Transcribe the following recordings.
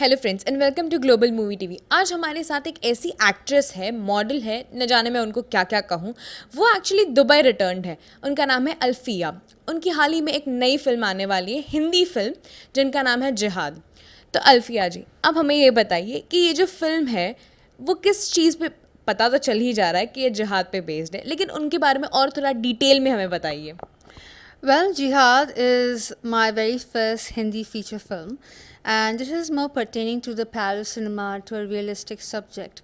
Hello friends and welcome to Global Movie TV. आज हमारे साथ एक ऐसी एक्ट्रेस है, मॉडल है, न जाने मैं उनको क्या क्या कहूँ। वो एक्चुअली दुबई रिटर्न्ड है। उनका नाम है अल्फिया। उनकी हाल ही में एक नई फिल्म आने वाली है, हिंदी फिल्म, जिनका नाम है जिहाद। तो अल्फिया जी, अब हमें ये बताइए कि ये जो फिल्म है वो किस चीज़ पे, पता तो चल ही जा रहा है कि ये जिहाद पे बेस्ड है, लेकिन उनके बारे में और थोड़ा डिटेल में हमें बताइए। Well, Jihad is my very first Hindi feature film, and this is more pertaining to the Paris cinema, to a realistic subject.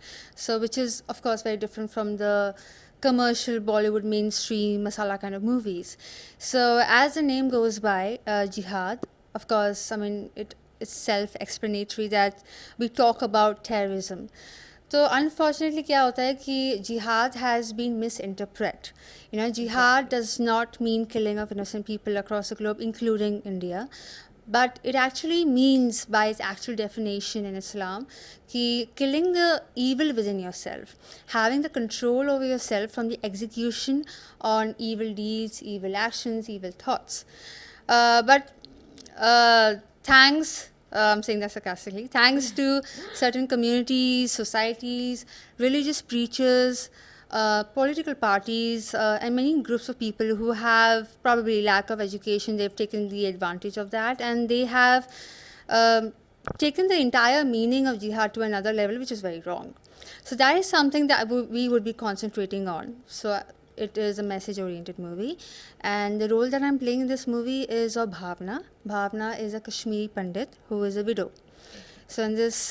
So, which is, of course, very different from the commercial Bollywood mainstream masala kind of movies. So, as the name goes by, Jihad, of course, I mean, it's self explanatory that we talk about terrorism. तो unfortunately क्या होता है कि jihad has been misinterpret jihad does not mean killing of innocent people across the globe including India, but it actually means by its actual definition in Islam कि killing the evil within yourself, having the control over yourself from the execution on evil deeds, evil actions, evil thoughts. But thanks, I'm saying that sarcastically, thanks to certain communities, societies, religious preachers, political parties, and many groups of people who have probably lack of education, they've taken the advantage of that, and they have taken the entire meaning of jihad to another level, which is very wrong. So that is something that we would be concentrating on. So it is a message-oriented movie, and the role that I'm playing in this movie is of Bhavna. Bhavna is a Kashmiri Pandit who is a widow. So in this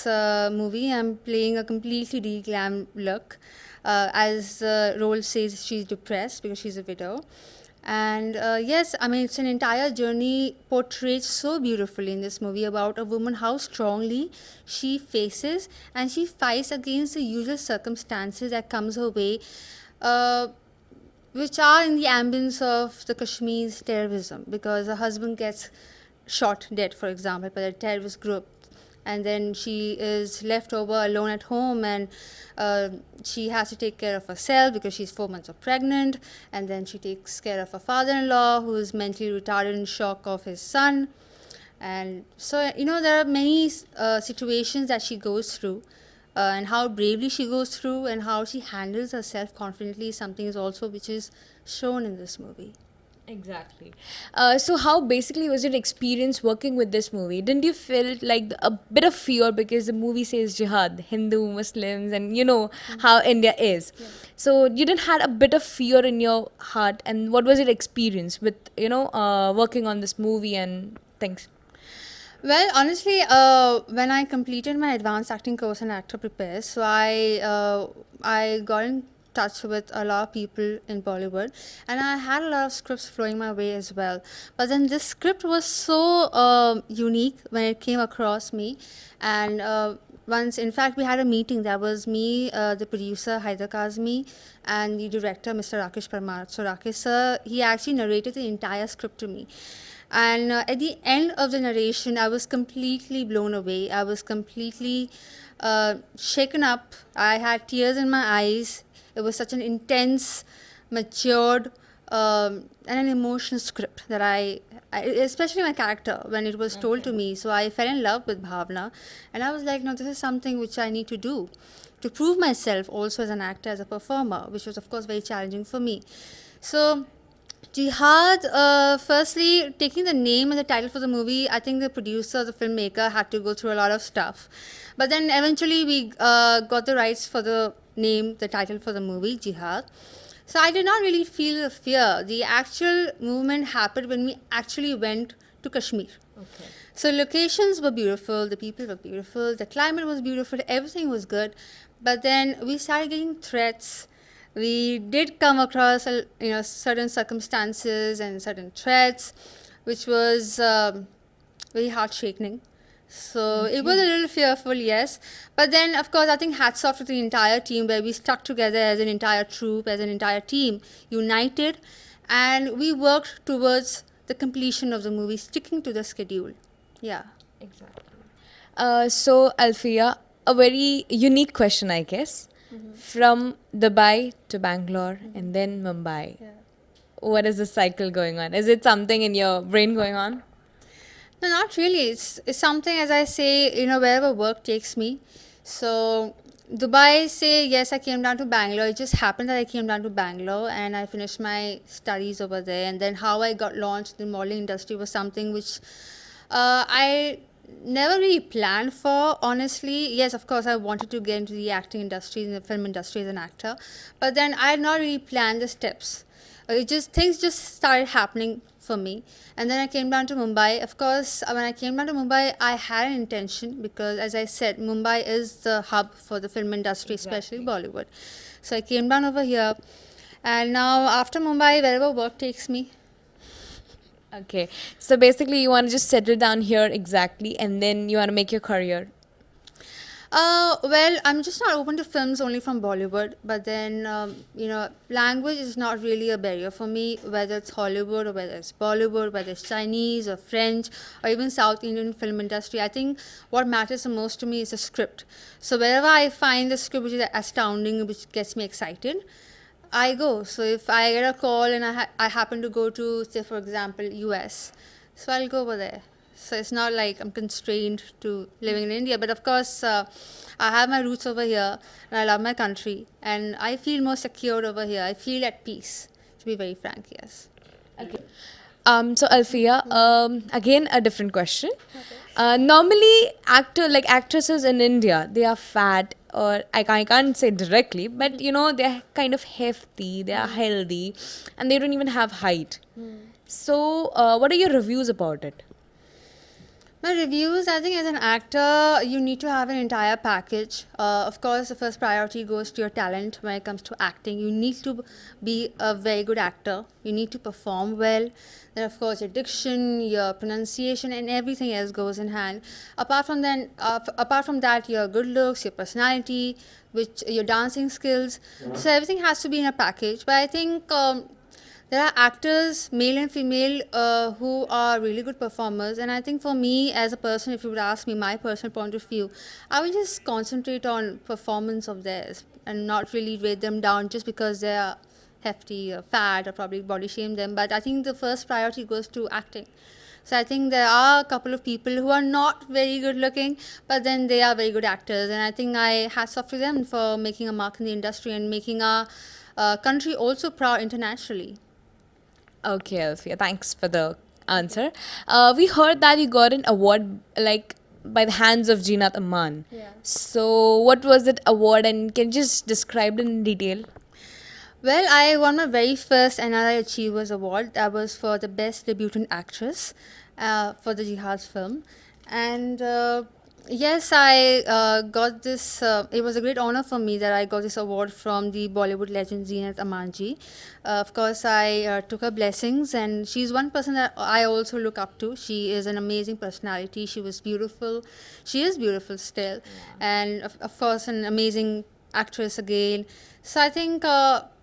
movie, I'm playing a completely de-glam look. As the role says, she's depressed because she's a widow. And yes, I mean, it's an entire journey portrayed so beautifully in this movie about a woman, how strongly she faces and she fights against the usual circumstances that comes her way, uh, which are in the ambience of the Kashmir's terrorism, because her husband gets shot dead, for example, by a terrorist group, and then she is left over alone at home, and she has to take care of herself because she's 4 months pregnant, and then she takes care of her father-in-law who is mentally retarded in shock of his son. And so there are many situations that she goes through, and how bravely she goes through and how she handles herself confidently is something is also which is shown in this movie. Exactly. So how basically was your experience working with this movie? Didn't you feel like a bit of fear because the movie says jihad, Hindu, Muslims, and you know how India is. Yeah. So you didn't had a bit of fear in your heart, and what was your experience with working on this movie and things? Well, honestly, when I completed my advanced acting course and actor prepare, so I got in touch with a lot of people in Bollywood, and I had a lot of scripts flowing my way as well. But then this script was so unique when it came across me, and once, in fact, we had a meeting. That was me, the producer Haider Kazmi, and the director Mr. Rakesh Parmar. So Rakesh sir, he actually narrated the entire script to me. And at the end of the narration, I was completely blown away. I was completely shaken up. I had tears in my eyes. It was such an intense, matured, and an emotional script that especially my character, when it was told to me. So I fell in love with Bhavna, and I was like, no, this is something which I need to do to prove myself also as an actor, as a performer, which was, of course, very challenging for me. So Jihad, firstly, taking the name and the title for the movie, I think the producer, the filmmaker, had to go through a lot of stuff. But then eventually we got the rights for the name, the title for the movie, Jihad. So I did not really feel the fear. The actual movement happened when we actually went to Kashmir. Okay. So locations were beautiful, the people were beautiful, the climate was beautiful, everything was good. But then we started getting threats. We did come across certain circumstances and certain threats, which was very heart shaking. So it was a little fearful, yes. But then, of course, I think hats off to the entire team, where we stuck together as an entire troop, as an entire team, united, and we worked towards the completion of the movie, sticking to the schedule. Yeah. Exactly. So Alfeeya, a very unique question, I guess. From Dubai to Bangalore and then Mumbai. Yeah. What is the cycle going on? Is it something in your brain going on? No, not really. It's something, as I say, wherever work takes me. So Dubai, say yes, I came down to Bangalore. It just happened that I came down to Bangalore and I finished my studies over there. And then how I got launched in the modeling industry was something which I never really planned for, honestly. Yes, of course, I wanted to get into the acting industry, in the film industry as an actor, but then I had not really planned the steps. It just things just started happening for me, and then I came down to Mumbai. Of course, when I came down to Mumbai, I had an intention because, as I said, Mumbai is the hub for the film industry, especially Exactly. Bollywood. So I came down over here, and now after Mumbai, wherever work takes me. Okay, so basically, you want to just settle down here exactly, and then you want to make your career. Well, I'm just not open to films only from Bollywood, but then, language is not really a barrier for me, whether it's Hollywood or whether it's Bollywood, whether it's Chinese or French or even South Indian film industry. I think what matters the most to me is the script. So wherever I find the script which is astounding, which gets me excited, I go. So if I get a call and I happen to go to, say, for example, US, so I'll go over there. So it's not like I'm constrained to living in India, but of course, I have my roots over here and I love my country and I feel more secure over here. I feel at peace, to be very frank, yes. Okay. So Alfeeya, again a different question. Normally, actresses in India, they are fat, or I can't say directly, but they're kind of hefty, they are healthy, and they don't even have height. So, what are your reviews about it? My reviews, I think as an actor, you need to have an entire package. Of course, the first priority goes to your talent when it comes to acting. You need to be a very good actor. You need to perform well. Then, of course, your diction, your pronunciation, and everything else goes in hand. Apart from that, your good looks, your personality, which your dancing skills. So everything has to be in a package. But I think there are actors, male and female, who are really good performers. And I think for me, as a person, if you would ask me my personal point of view, I would just concentrate on performance of theirs and not really rate them down just because they are hefty or fat or probably body shame them. But I think the first priority goes to acting. So I think there are a couple of people who are not very good looking, but then they are very good actors. And I think I hats off to them for making a mark in the industry and making our country also proud internationally. Okay, Alfia, thanks for the answer. We heard that you got an award by the hands of Jeenat Amman. Yeah. So, what was that award, and can you just describe it in detail? Well, I won my very first NRI Achievers Award. That was for the Best Debutant Actress for the Jihad film. And yes, I got this. It was a great honor for me that I got this award from the Bollywood legend Zeenat Amanji. Of course, I took her blessings, and she's one person that I also look up to. She is an amazing personality. She was beautiful. She is beautiful still. And of course, an amazing actress again. So I think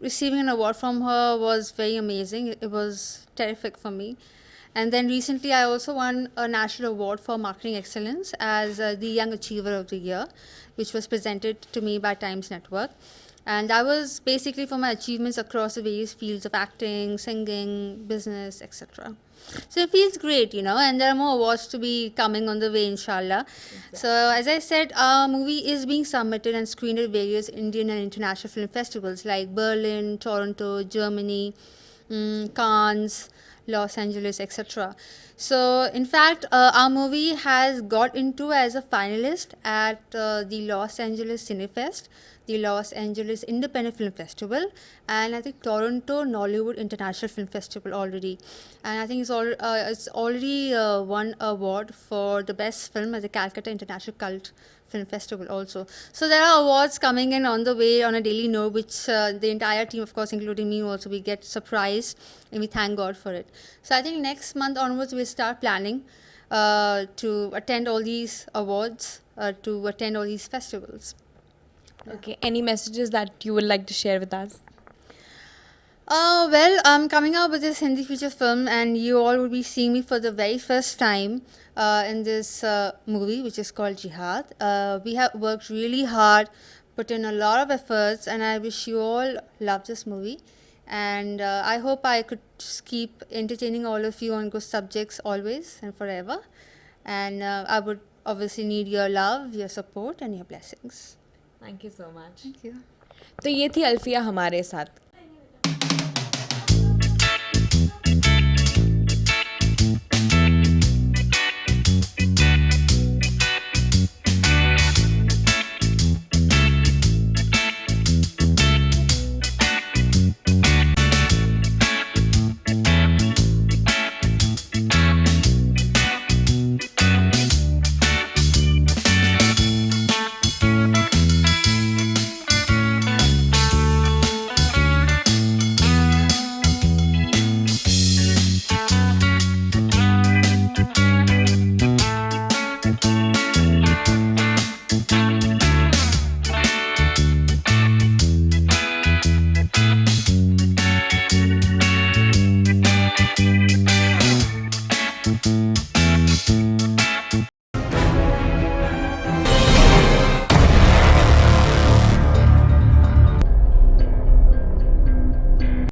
receiving an award from her was very amazing. It was terrific for me. And then recently, I also won a national award for marketing excellence as the Young Achiever of the Year, which was presented to me by Times Network. And that was basically for my achievements across the various fields of acting, singing, business, etc. So it feels great, and there are more awards to be coming on the way, inshallah. So, as I said, our movie is being submitted and screened at various Indian and international film festivals like Berlin, Toronto, Germany, Cannes, Los Angeles, etc. So, in fact, our movie has got into as a finalist at the Los Angeles Cinefest, the Los Angeles Independent Film Festival, and I think Toronto Nollywood International Film Festival already. And I think it's already won award for the best film at the Calcutta International Cult Film Festival also. So there are awards coming in on the way on a daily note, which the entire team, of course, including me also, we get surprised and we thank God for it. So I think next month onwards we'll start planning to attend all these awards, to attend all these festivals. Okay, any messages that you would like to share with us? Well, I'm coming out with this Hindi feature film, and you all will be seeing me for the very first time in this movie, which is called Jihad. We have worked really hard, put in a lot of efforts, and I wish you all love this movie. And I hope I could just keep entertaining all of you on good subjects always and forever. And I would obviously need your love, your support, and your blessings. Thank you so much. Thank you. तो ये थी अल्फिया हमारे साथ.